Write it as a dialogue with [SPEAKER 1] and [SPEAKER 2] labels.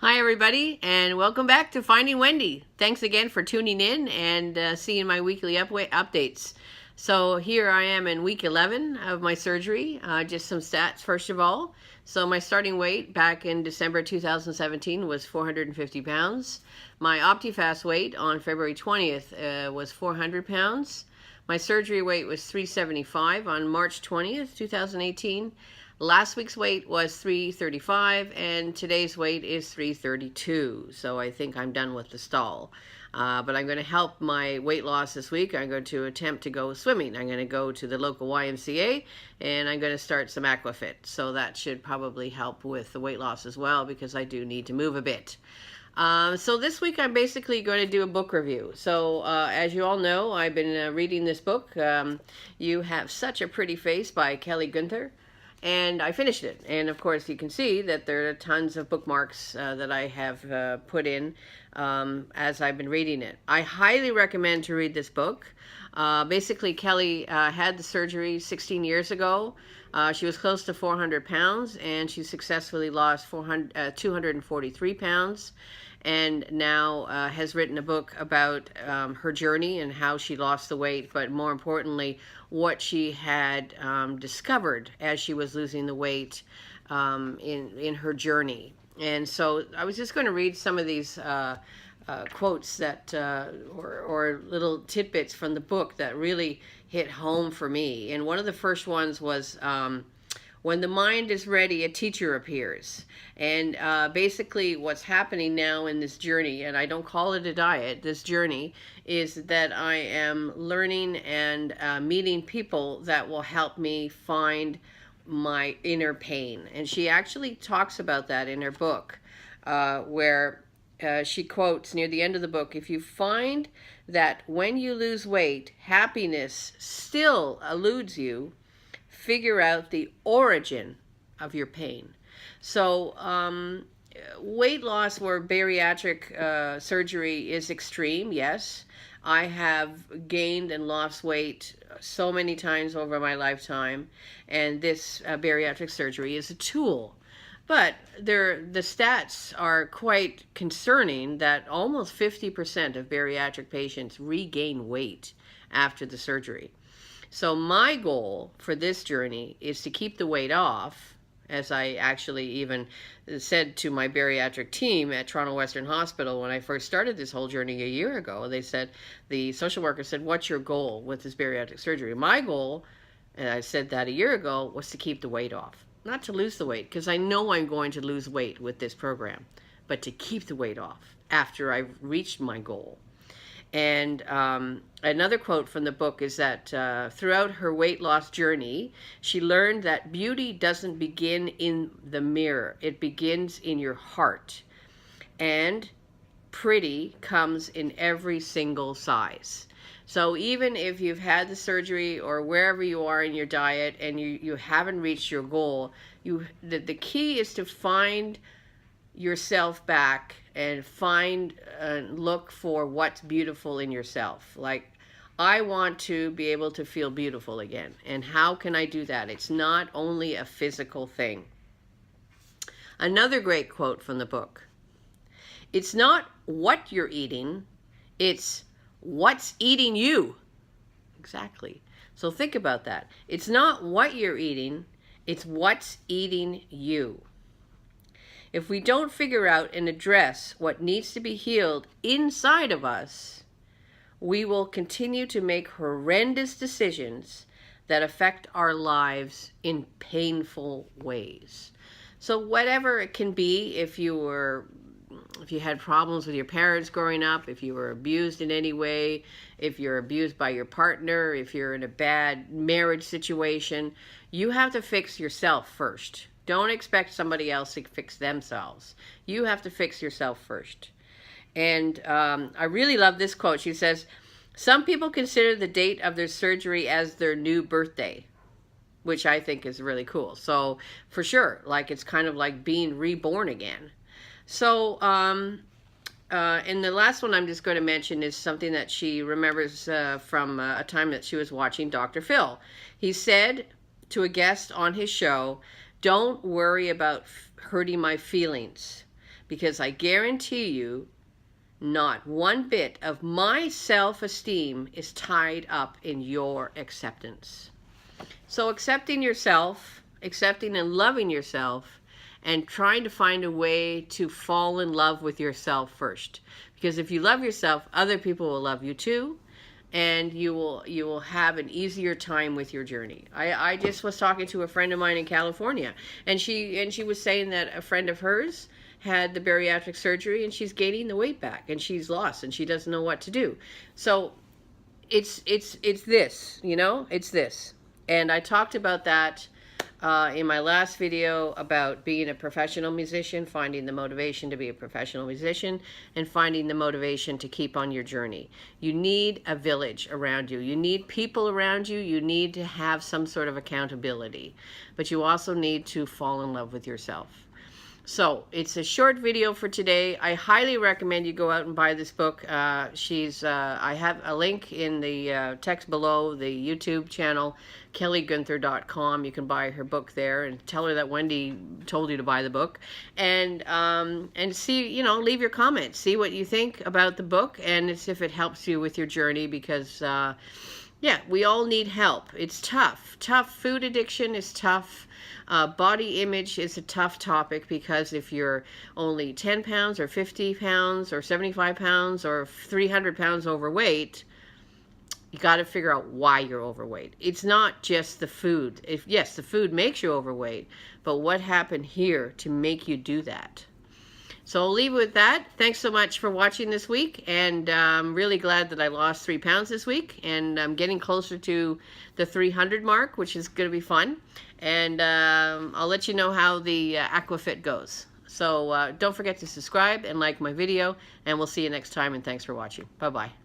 [SPEAKER 1] Hi, everybody, and welcome back to Finding Wendy. Thanks again for tuning in and seeing my weekly updates. So here I am in week 11 of my surgery. Just some stats, first of all. So my starting weight back in December 2017 was 450 pounds. My Optifast weight on February 20th was 400 pounds. My surgery weight was 375 on March 20th, 2018. Last week's weight was 335 and today's weight is 332. So I think I'm done with the stall. But I'm going to help my weight loss this week. I'm going to attempt to go swimming. I'm going to go to the local YMCA and I'm going to start some aquafit. So that should probably help with the weight loss as well because I do need to move a bit. So this week I'm basically going to do a book review. So as you all know, I've been reading this book, You Have Such a Pretty Face by Kelly Gunther. And I finished it. And of course, you can see that there are tons of bookmarks that I have put in as I've been reading it. I highly recommend to read this book. Basically, Kelly had the surgery 16 years ago. She was close to 400 pounds and she successfully lost 243 pounds. And now has written a book about her journey and how she lost the weight, but more importantly, what she had discovered as she was losing the weight in her journey. And so I was just going to read some of these quotes that or little tidbits from the book that really hit home for me. And one of the first ones was when the mind is ready, a teacher appears. And basically what's happening now in this journey, and I don't call it a diet, this journey, is that I am learning and meeting people that will help me find my inner pain. And she actually talks about that in her book, where she quotes near the end of the book, if you find that when you lose weight, happiness still eludes you, figure out the origin of your pain. So weight loss or bariatric surgery is extreme, yes. I have gained and lost weight so many times over my lifetime, and this bariatric surgery is a tool. But the stats are quite concerning that almost 50% of bariatric patients regain weight after the surgery. So my goal for this journey is to keep the weight off, as I actually even said to my bariatric team at Toronto Western Hospital when I first started this whole journey a year ago. They said, the social worker said, what's your goal with this bariatric surgery? My goal, and I said that a year ago, was to keep the weight off. Not to lose the weight, because I know I'm going to lose weight with this program, but to keep the weight off after I've reached my goal. And another quote from the book is that throughout her weight loss journey, she learned that beauty doesn't begin in the mirror. It begins in your heart. And pretty comes in every single size. So even if you've had the surgery or wherever you are in your diet and you haven't reached your goal, the key is to find yourself back and find and look for what's beautiful in yourself. Like, I want to be able to feel beautiful again. And how can I do that? It's not only a physical thing. Another great quote from the book. It's not what you're eating, it's what's eating you. Exactly. So think about that. It's not what you're eating, it's what's eating you. If we don't figure out and address what needs to be healed inside of us, we will continue to make horrendous decisions that affect our lives in painful ways. So whatever it can be, if you had problems with your parents growing up, if you were abused in any way, if you're abused by your partner, if you're in a bad marriage situation, you have to fix yourself first. Don't expect somebody else to fix themselves. You have to fix yourself first. And I really love this quote. She says, some people consider the date of their surgery as their new birthday, which I think is really cool. So for sure, like, it's kind of like being reborn again. So and the last one I'm just going to mention is something that she remembers from a time that she was watching Dr. Phil. He said to a guest on his show, don't worry about hurting my feelings. because I guarantee you not one bit of my self-esteem is tied up in your acceptance. So accepting yourself, accepting and loving yourself, and trying to find a way to fall in love with yourself first. Because if you love yourself, other people will love you too, and you will have an easier time with your journey. I just was talking to a friend of mine in California, and she was saying that a friend of hers had the bariatric surgery, and she's gaining the weight back, and she's lost, and she doesn't know what to do. So it's this, you know, it's this. And I talked about that in my last video about being a professional musician, finding the motivation to be a professional musician, and finding the motivation to keep on your journey. You need a village around you. You need people around you. You need to have some sort of accountability. But you also need to fall in love with yourself. So it's a short video for today. I highly recommend you go out and buy this book. I have a link in the text below, the YouTube channel, kellygunther.com. You can buy her book there, and tell her that Wendy told you to buy the book. And see, you know, leave your comments. See what you think about the book, and if it helps you with your journey, because yeah, we all need help. It's tough. Food addiction is tough. Body image is a tough topic, because if you're only 10 pounds or 50 pounds or 75 pounds or 300 pounds overweight, you got to figure out why you're overweight. It's not just the food. Yes, the food makes you overweight, but what happened here to make you do that? So I'll leave it with that. Thanks so much for watching this week, and I'm really glad that I lost 3 pounds this week, and I'm getting closer to the 300 mark, which is going to be fun. And I'll let you know how the Aquafit goes. So don't forget to subscribe and like my video, and we'll see you next time, and thanks for watching. Bye-bye.